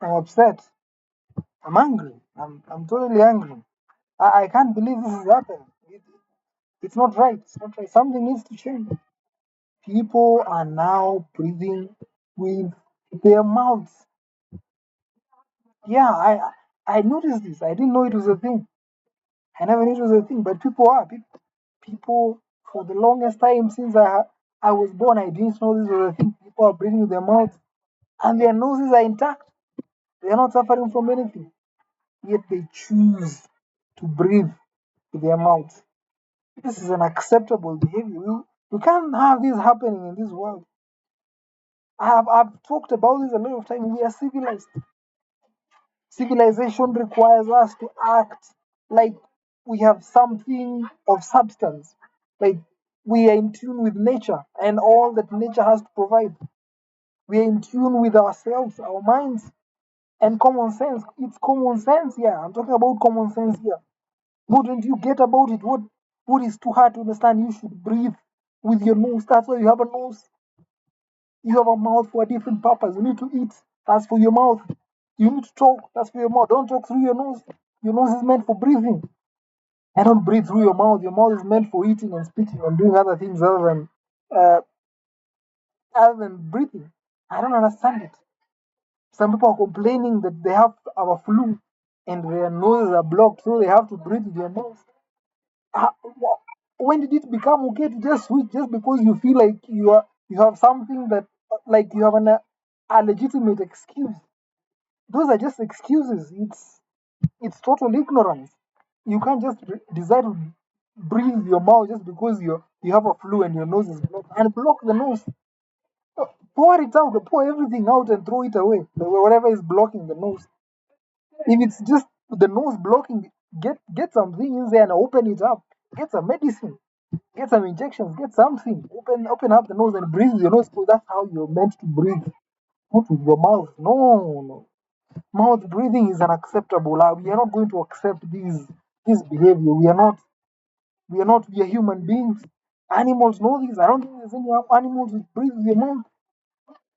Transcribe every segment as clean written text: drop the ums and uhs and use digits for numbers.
I'm upset. I'm angry. I'm totally angry. I can't believe this is happening. It's not right. It's not right. Something needs to change. People are now breathing with their mouths. Yeah, I noticed this. I didn't know it was a thing. I never knew it was a thing. But people are people for the longest time since I was born. I didn't know this was a thing. People are breathing with their mouths and their noses are intact. They are not suffering from anything. Yet they choose to breathe with their mouths. This is unacceptable behavior. We can't have this happening in this world. I've talked about this a lot of times. We are civilized. Civilization requires us to act like we have something of substance, like we are in tune with nature and all that nature has to provide. We are in tune with ourselves, our minds, and common sense. It's common sense here. I'm talking about common sense here. Wouldn't you get about it? What is too hard to understand? You should breathe with your nose. That's why you have a nose. You have a mouth for a different purpose. You need to eat. That's for your mouth. You need to talk. That's for your mouth. Don't talk through your nose. Your nose is meant for breathing. And don't breathe through your mouth. Your mouth is meant for eating and speaking and doing other things uh, other than breathing. I don't understand it. Some people are complaining that they have our flu and their noses are blocked, so they have to breathe with their nose. When did it become okay to just switch just because you feel like you have something that like you have a legitimate excuse? Those are just excuses. It's total ignorance. You can't just decide to breathe your mouth just because you have a flu and your nose is blocked and block the nose. Pour it out, pour everything out and throw it away. Whatever is blocking the nose. If it's just the nose blocking, get something in there and open it up. Get some medicine. Get some injections. Get something. Open up the nose and breathe with your nose because that's how you're meant to breathe. Not with your mouth. No, no. Mouth breathing is unacceptable. We are not going to accept this behavior. We are not. We are human beings. Animals know this. I don't think there's any animals that breathe with their mouth.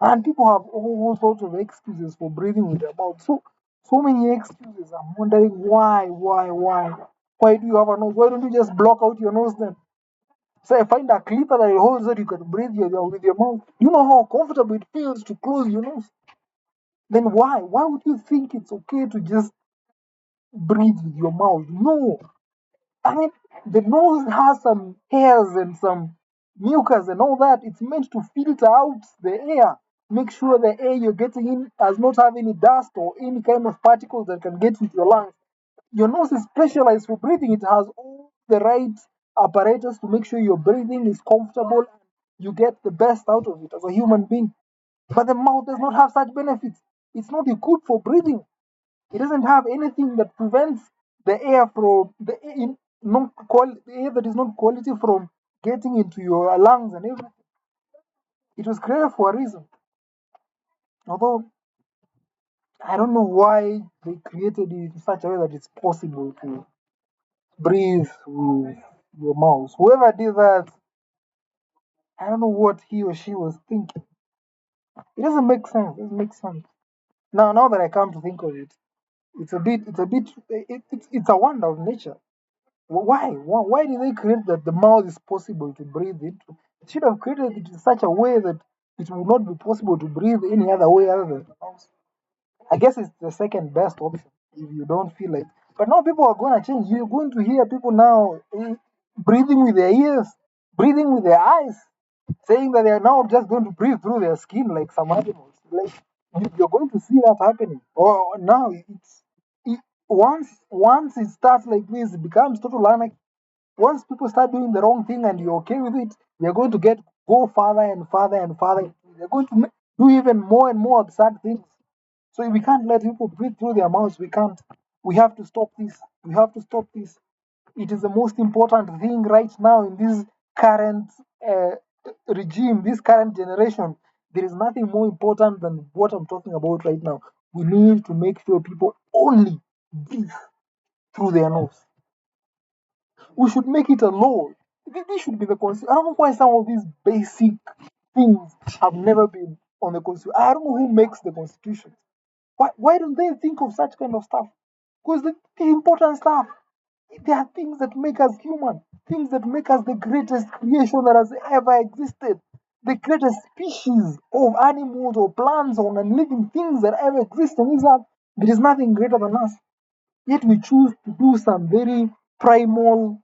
And people have all sorts of excuses for breathing with their mouth. So many excuses. I'm wondering why? Why do you have a nose? Why don't you just block out your nose then? So I find a clipper that holds that you can breathe with your mouth. You know how comfortable it feels to close your nose. Then why? Why would you think it's okay to just breathe with your mouth? No. I mean, the nose has some hairs and some mucus and all that. It's meant to filter out the air. Make sure the air you're getting in does not have any dust or any kind of particles that can get into your lungs. Your nose is specialized for breathing. It has all the right apparatus to make sure your breathing is comfortable. You get the best out of it as a human being. But the mouth does not have such benefits. It's not good for breathing. It doesn't have anything that prevents the air from the air that is not quality from getting into your lungs and everything. It was created for a reason. Although I don't know why they created it in such a way that it's possible to breathe with your mouth. Whoever did that, I don't know what he or she was thinking. It doesn't make sense. It doesn't make sense. Now that I come to think of it, it's a wonder of nature. Why did they create that the mouth is possible to breathe into? It should have created it in such a way that it would not be possible to breathe any other way other than the mouth. I guess it's the second best option if you don't feel like. But now people are going to change. You're going to hear people now breathing with their ears, breathing with their eyes, saying that they are now just going to breathe through their skin like some animals. Like you're going to see that happening. Or now once it starts like this, it becomes total anarchy. Once people start doing the wrong thing and you're okay with it, they're going to go farther and farther and farther. They're going to do even more and more absurd things. So we can't let people breathe through their mouths. We can't. We have to stop this. We have to stop this. It is the most important thing right now in this current uh, regime, this current generation. There is nothing more important than what I'm talking about right now. We need to make sure people only breathe through their nose. We should make it a law. This should be the constitution. I don't know why some of these basic things have never been on the constitution. I don't know who makes the constitution. Why don't they think of such kind of stuff? Because the important stuff, there are things that make us human, things that make us the greatest creation that has ever existed, the greatest species of animals or plants or non-living things that ever exist on this earth. There is nothing greater than us. Yet we choose to do some very primal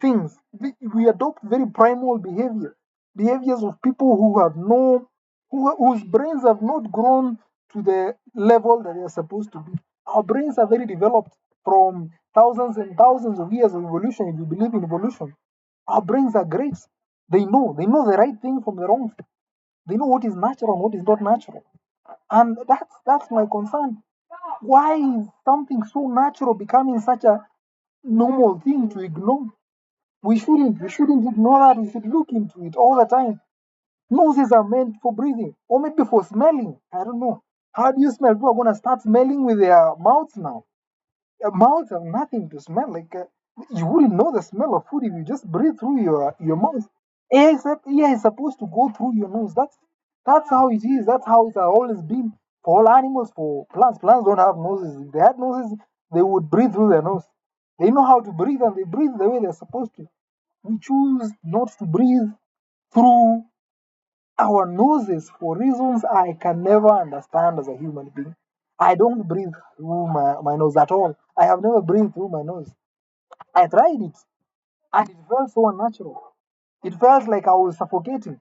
things. We adopt very primal behaviors of people who have no, whose brains have not grown to the level that they are supposed to be. Our brains are very developed from thousands and thousands of years of evolution. If you believe in evolution, our brains are great. They know the right thing from the wrong thing. They know what is natural and what is not natural. And that's my concern. Why is something so natural becoming such a normal thing to ignore? We shouldn't ignore that. We should look into it all the time. Noses are meant for breathing, or maybe for smelling. I don't know. How do you smell? People are gonna start smelling with their mouths now. Mouths have nothing to smell. You wouldn't know the smell of food if you just breathe through your mouth. Air is supposed to go through your nose. That's how it is. That's how it has always been for all animals. For plants, plants don't have noses. If they had noses, they would breathe through their nose. They know how to breathe and they breathe the way they're supposed to. We choose not to breathe through our noses for reasons I can never understand as a human being. I don't breathe through my nose at all. I have never breathed through my nose. I tried it and it felt so unnatural. It felt like I was suffocating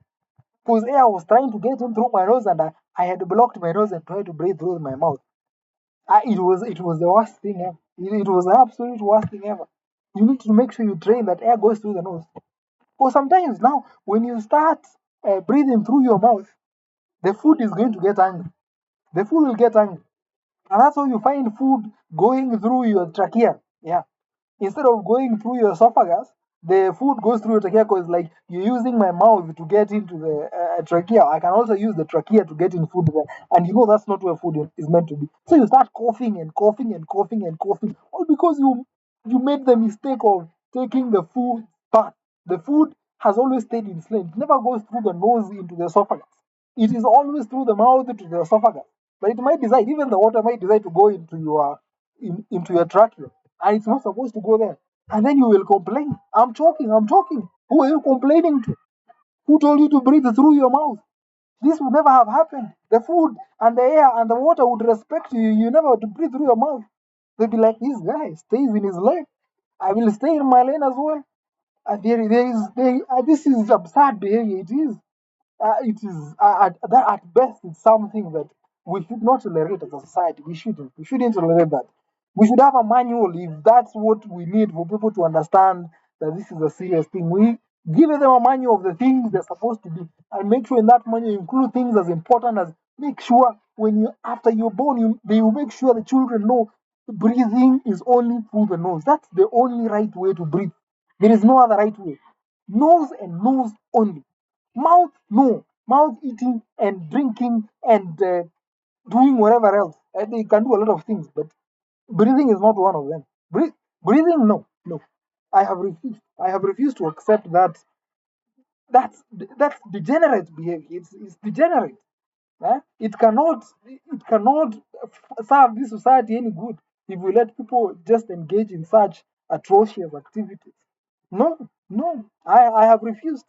because air was trying to get in through my nose and I had blocked my nose and tried to breathe through my mouth. It was the worst thing ever. It was the absolute worst thing ever. You need to make sure you train that air goes through the nose. Because sometimes now, when you start breathing through your mouth, the food is going to get angry. The food will get angry. And that's how you find food going through your trachea. Yeah. Instead of going through your esophagus, the food goes through your trachea because like you're using my mouth to get into the trachea. I can also use the trachea to get in food there. And you know that's not where food is meant to be. So you start coughing and coughing and coughing and coughing. All because you made the mistake of taking the food part. The food has always stayed in slave. It never goes through the nose into the esophagus. It is always through the mouth to the esophagus. But it might decide, even the water might decide to go into your trachea. And it's not supposed to go there. And then you will complain. I'm choking, I'm choking. Who are you complaining to? Who told you to breathe through your mouth? This would never have happened. The food and the air and the water would respect you. You never have to breathe through your mouth. They'd be like, this guy stays in his lane. I will stay in my lane as well. This is absurd behavior. At best it's something that we should not tolerate as a society. We shouldn't tolerate that. We should have a manual if that's what we need for people to understand that this is a serious thing. We give them a manual of the things they're supposed to do and make sure in that manual you include things as important as make sure when you after you're born they will make sure the children know breathing is only through the nose. That's the only right way to breathe. There is no other right way. Nose and nose only. Mouth, no. Mouth eating and drinking and doing whatever else. They can do a lot of things, but breathing is not one of them. Breathing, no, no. I have refused. I have refused to accept that. That's degenerate behavior. It's degenerate. It cannot serve this society any good if we let people just engage in such atrocious activities. No, no, I have refused.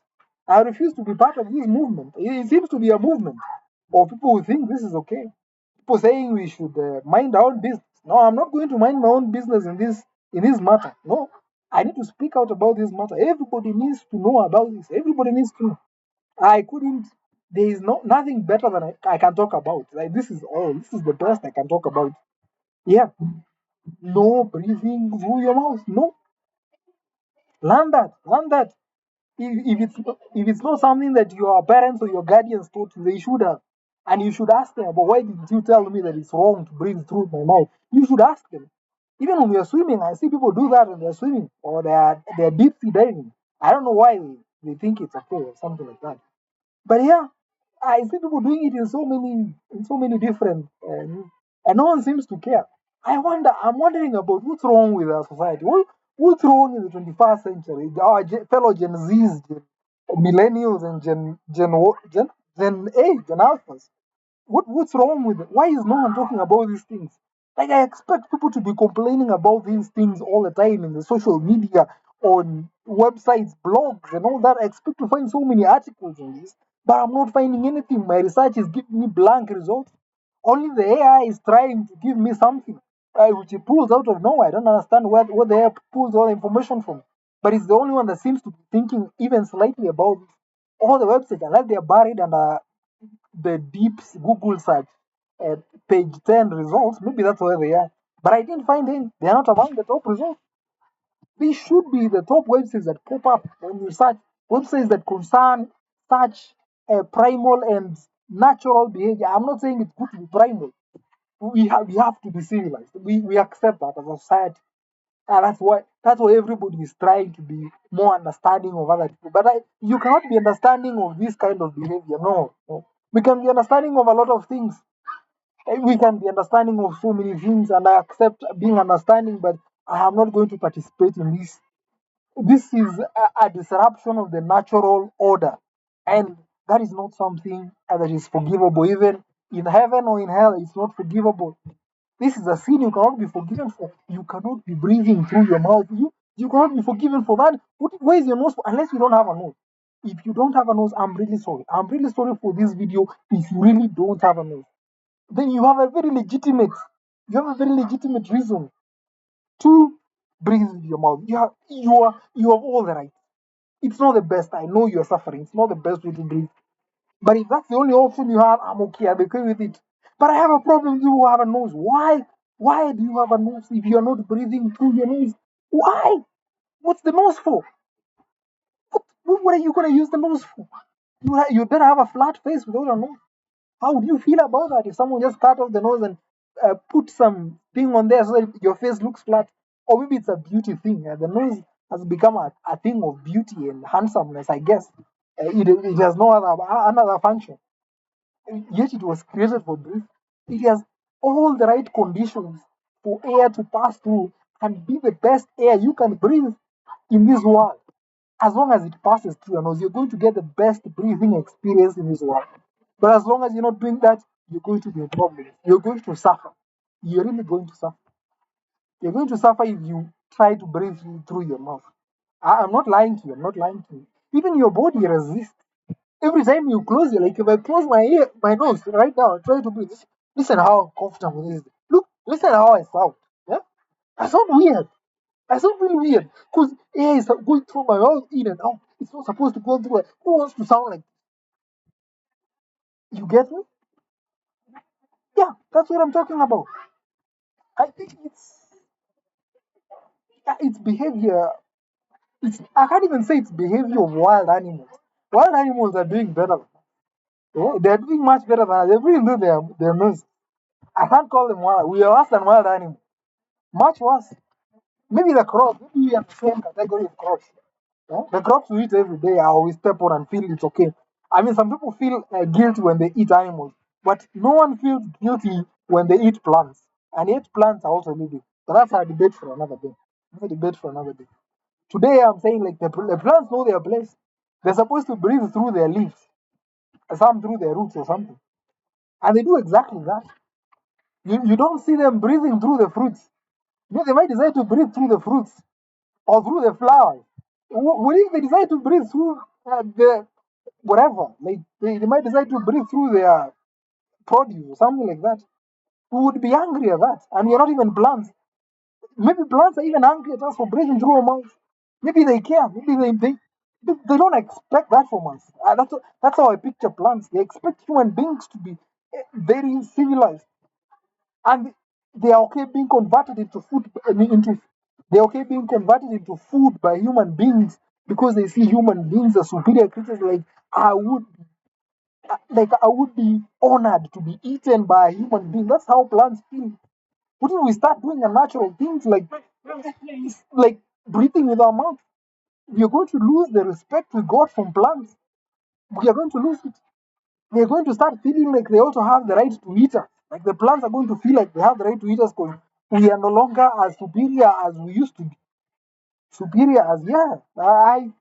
I refuse to be part of this movement. It seems to be a movement of people who think this is okay. People saying we should mind our own business. No, I'm not going to mind my own business in this matter. No, I need to speak out about this matter. Everybody needs to know about this. Everybody needs to know. I couldn't. There is nothing better than I can talk about. Like this is all. This is the best I can talk about. Yeah. No breathing through your mouth. No. Learn that. Learn that. If it's not something that your parents or your guardians taught you, they should have. And you should ask them, but why didn't you tell me that it's wrong to breathe through my mouth? You should ask them. Even when we are swimming, I see people do that when they're swimming or they're deep sea diving. I don't know why they think it's okay or something like that. But yeah, I see people doing it in so many different, and no one seems to care. I'm wondering about what's wrong with our society. What's wrong in the 21st century? Our fellow Gen Zs, millennials, and Gen A, Gen Alphas. What's wrong with it? Why is no one talking about these things? Like I expect people to be complaining about these things all the time in the social media, on websites, blogs, and all that. I expect to find so many articles on this, but I'm not finding anything. My research is giving me blank results. Only the AI is trying to give me something, which it pulls out of nowhere. I don't understand where the AI pulls all the information from. But it's the only one that seems to be thinking even slightly about this. All the websites, unless they are buried under the deep Google search, uh, page 10 results, maybe that's where they are. But I didn't find any. They are not among the top results. These should be the top websites that pop up when you search, websites that concern such primal and natural behavior. I'm not saying it's good to be primal. We have to be civilized. We accept that as a society. And that's why everybody is trying to be more understanding of other people. But you cannot be understanding of this kind of behavior. No, no. We can be understanding of a lot of things. We can be understanding of so many things, and I accept being understanding, but I am not going to participate in this. This is a disruption of the natural order, and that is not something that is forgivable. Even in heaven or in hell, it's not forgivable. This is a sin you cannot be forgiven for. You cannot be breathing through your mouth. You cannot be forgiven for that. Where is your nose? Unless you don't have a nose. If you don't have a nose, I'm really sorry. I'm really sorry for this video. If you really don't have a nose, then you have a very legitimate reason to breathe with your mouth. You have all the right. It's not the best. I know you're suffering. It's not the best way to breathe. But if that's the only option you have, I'm okay. I'm okay with it. But I have a problem with you who have a nose. Why? Why do you have a nose if you're not breathing through your nose? Why? What's the nose for? What are you gonna use the nose for? You better have a flat face without a nose. How would you feel about that if someone just cut off the nose and put some thing on there so that your face looks flat? Or maybe it's a beauty thing. The nose has become a thing of beauty and handsomeness, I guess. It has no other another function. Yet it was created for breath. It has all the right conditions for air to pass through and be the best air you can breathe in this world. As long as it passes through your nose, you're going to get the best breathing experience in this world. But as long as you're not doing that, you're going to be in problem. You're going to suffer. You're really going to suffer. You're going to suffer if you try to breathe through your mouth. I'm not lying to you. I'm not lying to you. Even your body resists. Every time you close your, like if I close my ear, my nose right now, I try to breathe. Listen how comfortable this is. Look, listen how I sound. Yeah, I sound weird. I sound really weird because air is going through my mouth in and out. It's not supposed to go through. Who wants to sound like? You get me? Yeah, that's what I'm talking about. I think it's behavior. I can't even say it's behavior of wild animals. Wild animals are doing better. Yeah, they're doing much better than us. They breathe through their nose. I can't call them wild. We are worse than wild animals. Much worse. Maybe the crops. Maybe we are the same category of crops. Yeah? The crops we eat every day, I always step on and feel it's okay. I mean, some people feel guilty when they eat animals, but no one feels guilty when they eat plants. And yet, plants are also living. But that's a debate for another day. That's a debate for another day. Today, I'm saying like the plants know their place. They're supposed to breathe through their leaves, some through their roots or something, and they do exactly that. You don't see them breathing through the fruits. They might decide to breathe through the fruits or through the flowers. What if they decide to breathe through the whatever? Like they might decide to breathe through their produce or something like that. We would be angry at that. And we're not even plants. Maybe plants are even angry at us for breathing through our mouths. Maybe they care. Maybe they don't expect that from us. That's how I picture plants. They expect human beings to be very civilized, and they are okay being converted into food. They're okay being converted into food by human beings because they see human beings as superior creatures. I would be honored to be eaten by a human being. That's how plants feel. What if we start doing unnatural things like breathing with our mouth? We are going to lose the respect we got from plants. We are going to lose it. We are going to start feeling like they also have the right to eat us. Like the plants are going to feel like they have the right to eat us because we are no longer as superior as we used to be. Superior as yeah. I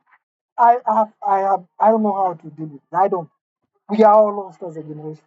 don't know how to deal with it. I don't. We are all lost as a generation.